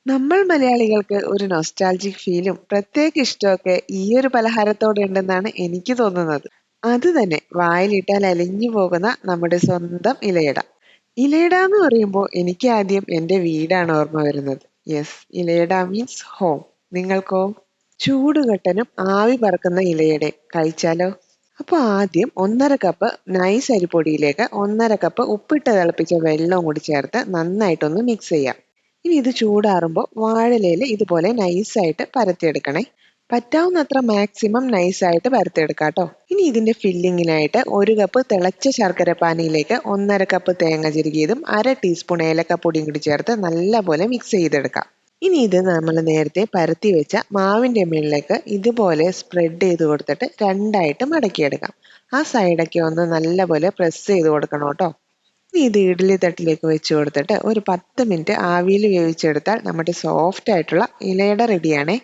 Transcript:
നമ്മൾ മലയാളികൾക്ക് ഒരു നൊസ്റ്റാൾജിക് ഫീലും പ്രത്യേക ഇഷ്ടമൊക്കെ ഈ ഒരു പലഹാരത്തോടെ ഉണ്ടെന്നാണ് എനിക്ക് തോന്നുന്നത്. അത് തന്നെ വായിലിട്ടാൽ അലിഞ്ഞു പോകുന്ന നമ്മുടെ സ്വന്തം ഇലയട. ഇലയട എന്ന് പറയുമ്പോൾ എനിക്ക് ആദ്യം എൻ്റെ വീടാണ് ഓർമ്മ വരുന്നത്. Yes, ilayada means home. നിങ്ങൾക്കോ? ചൂടുകട്ടനും ആവി പറക്കുന്ന ഇലയടയും കഴിച്ചാലോ? അപ്പോൾ ആദ്യം 1.5 കപ്പ് നൈസ് അരിപ്പൊടിയിലേക്ക് 1.5 കപ്പ് ഉപ്പിട്ട് തിളപ്പിച്ച വെള്ളവും കൂടി ചേർത്ത് നന്നായിട്ടൊന്ന് മിക്സ് ചെയ്യാം. ഇനി ഇത് ചൂടാറുമ്പോൾ വാഴയിലയിൽ ഇതുപോലെ നൈസായിട്ട് പരത്തിയെടുക്കണേ. പറ്റാവുന്നത്ര മാക്സിമം നൈസായിട്ട് പരത്തിയെടുക്കാം കേട്ടോ. ഇനി ഇതിന്റെ ഫില്ലിങ്ങിനായിട്ട് 1 കപ്പ് തിളച്ച ശർക്കര പാനിയിലേക്ക് 1.5 കപ്പ് തേങ്ങ ചിരകിയതും 1/2 ടീസ്പൂൺ ഏലക്കപ്പൊടിയും കൂടി ചേർത്ത് നല്ലപോലെ മിക്സ് ചെയ്തെടുക്കാം. ഇനി ഇത് നമ്മൾ നേരത്തെ പരത്തി വെച്ച മാവിന്റെ മുകളിലേക്ക് ഇതുപോലെ സ്പ്രെഡ് ചെയ്ത് കൊടുത്തിട്ട് രണ്ടായിട്ട് മടക്കിയെടുക്കാം. ആ സൈഡൊക്കെ ഒന്ന് നല്ലപോലെ പ്രസ് ചെയ്ത് കൊടുക്കണം കേട്ടോ. ഇനി ഇത് ഇഡ്ഡലി തട്ടിലേക്ക് വെച്ച് കൊടുത്തിട്ട് ഒരു 10 മിനിറ്റ് ആവിയിൽ വേവിച്ചെടുത്താൽ നമ്മുടെ സോഫ്റ്റ് ആയിട്ടുള്ള ഇലയട റെഡിയാണേ.